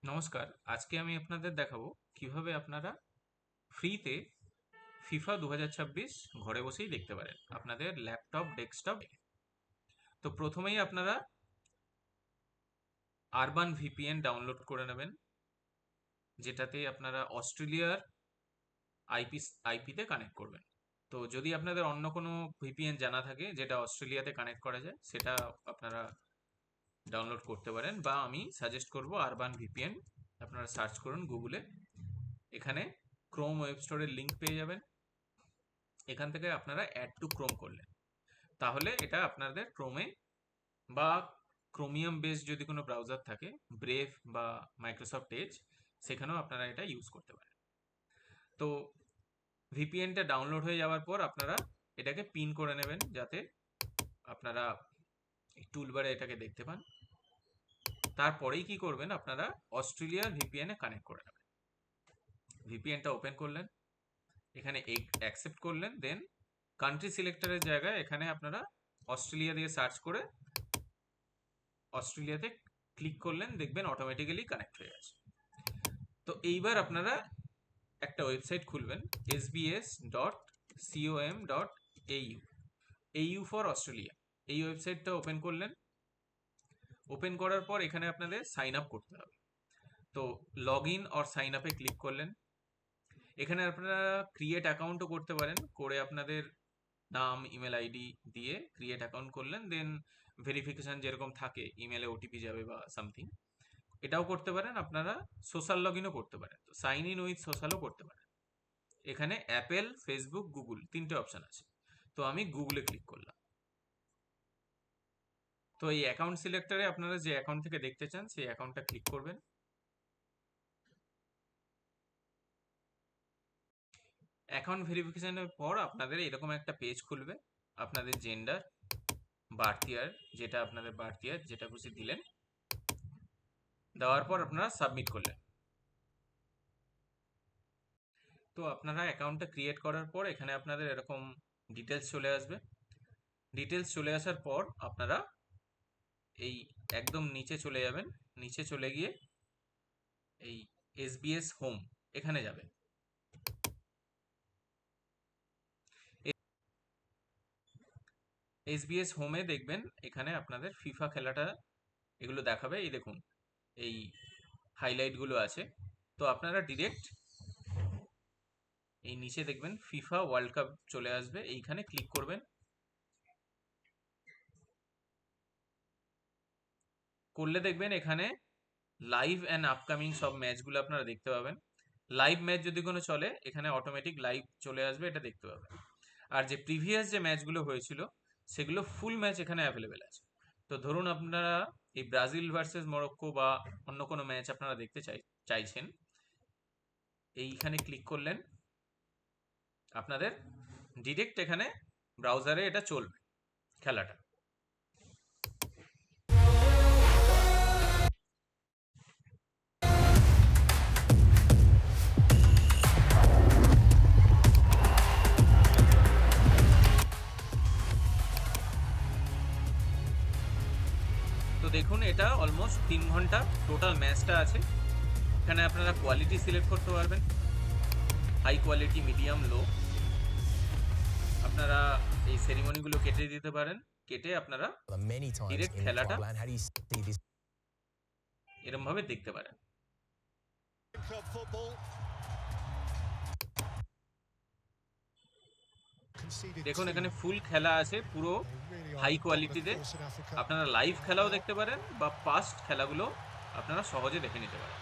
নমস্কার, আজকে আমি আপনাদের দেখাবো কিভাবে আপনারা ফ্রিতে ফিফা 2026 ঘরে বসেই দেখতে পারেন আপনাদের ল্যাপটপ ডেস্কটপ। তো প্রথমেই আপনারা আরবান ভিপিএন ডাউনলোড করে নেবেন, যেটাতে আপনারা অস্ট্রেলিয়ার আইপিতে কানেক্ট করবেন। তো যদি আপনাদের অন্য কোনো ভিপিএন জানা থাকে যেটা অস্ট্রেলিয়াতে কানেক্ট করা যায়, সেটা আপনারা ডাউনলোড করতে পারেন, বা আমি সাজেস্ট করব আরবান ভিপিএন। আপনারা সার্চ করুন গুগলে, এখানে ক্রোম ওয়েব স্টোরের লিঙ্ক পেয়ে যাবেন। এখান থেকে আপনারা অ্যাড টু ক্রোম করলেন, তাহলে এটা আপনাদের ক্রোমে বা ক্রোমিয়াম বেস যদি কোনো ব্রাউজার থাকে, ব্রেভ বা মাইক্রোসফট এজ, সেখানেও আপনারা এটা ইউজ করতে পারেন। তো ভিপিএনটা ডাউনলোড হয়ে যাওয়ার পর আপনারা এটাকে পিন করে নেবেন, যাতে আপনারা টুলবারে এটাকে দেখতে পান। তারপরেই কি করবেন, আপনারা অস্ট্রেলিয়ার ভিপিএনে কানেক্ট করে নেবেন। ভিপিএনটা ওপেন করলেন, এখানে অ্যাকসেপ্ট করলেন, দেন কান্ট্রি সিলেক্টরের জায়গায় এখানে আপনারা অস্ট্রেলিয়া দিয়ে সার্চ করে অস্ট্রেলিয়াতে ক্লিক করলেন, দেখবেন অটোমেটিক্যালি কানেক্ট হয়ে গেছে। তো এইবার আপনারা একটা ওয়েবসাইট খুলবেন, sbs.com.au, au ফর অস্ট্রেলিয়া। এই ওয়েবসাইটটা ওপেন করলেন। ওপেন করার পর এখানে আপনাদের সাইন আপ করতে হবে। তো লগ ইন অর সাইন আপে ক্লিক করলেন। এখানে আপনারা ক্রিয়েট অ্যাকাউন্টও করতে পারেন, করে আপনাদের নাম ইমেল আইডি দিয়ে ক্রিয়েট অ্যাকাউন্ট করলেন, দেন ভেরিফিকেশন যেরকম থাকে, ইমেলে ওটিপি যাবে বা সামথিং, এটাও করতে পারেন। আপনারা সোশ্যাল লগ ইনও করতে পারেন, তো সাইন ইন উইথ সোশ্যালও করতে পারেন। এখানে অ্যাপেল, ফেসবুক, গুগল তিনটে অপশান আছে, তো আমি গুগলে ক্লিক করলাম। তো এই অ্যাকাউন্ট সিলেক্টরে আপনারা যে অ্যাকাউন্ট থেকে দেখতে চান সেই অ্যাকাউন্টটা ক্লিক করবেন। অ্যাকাউন্ট ভেরিফিকেশনের পর আপনাদের এরকম একটা পেজ খুলবে। আপনাদের জেন্ডার, বার্থ ইয়ার, যেটা আপনাদের বার্থ ইয়ার যেটা খুশি দিলেন, দেওয়ার পর আপনারা সাবমিট করলেন। তো আপনারা অ্যাকাউন্টটা ক্রিয়েট করার পর এখানে আপনাদের এরকম ডিটেলস চলে আসবে। ডিটেলস চলে আসার পর আপনারা এই একদম নিচে চলে যাবেন। নিচে চলে গিয়ে এই এসবিএস হোম এখানে যাবেন। এসবিএস হোমে দেখবেন এখানে আপনাদের ফিফা খেলাটা এগুলো দেখাবে। এই দেখুন, এই হাইলাইটগুলো আছে। তো আপনারা ডিরেক্ট এই নিচে দেখবেন ফিফা ওয়ার্ল্ড কাপ চলে আসবে, এইখানে ক্লিক করবেন। করলে দেখবেন এখানে লাইভ অ্যান্ড আপকামিং সব ম্যাচগুলো আপনারা দেখতে পাবেন। লাইভ ম্যাচ যদি কোনো চলে, এখানে অটোমেটিক লাইভ চলে আসবে, এটা দেখতে পাবেন। আর যে প্রিভিয়াস যে ম্যাচগুলো হয়েছিল সেগুলো ফুল ম্যাচ এখানে অ্যাভেলেবেল আছে। তো ধরুন আপনারা এই ব্রাজিল ভার্সেস মরক্কো বা অন্য কোনো ম্যাচ আপনারা দেখতে চাইছেন, এইখানে ক্লিক করলেন, আপনাদের ডিরেক্ট এখানে ব্রাউজারে এটা চলবে খেলাটা। তো দেখুন, এটা অলমোস্ট 3 ঘন্টা টোটাল ম্যাচটা আছে। এখানে আপনারা কোয়ালিটি সিলেক্ট করতে পারবেন, হাই কোয়ালিটি, মিডিয়াম, লো। আপনারা এই সেরিমনিগুলো কেটে দিতে পারেন, কেটে আপনারা ডিরেক্ট খেলাটা এরকম ভাবে দেখতে পারেন। দেখুন এখানে ফুল খেলা আছে, পুরো হাই কোয়ালিটিতে। আপনারা লাইভ খেলাও দেখতে পারেন বা পাস্ট খেলাগুলো আপনারা সহজে দেখে নিতে পারেন।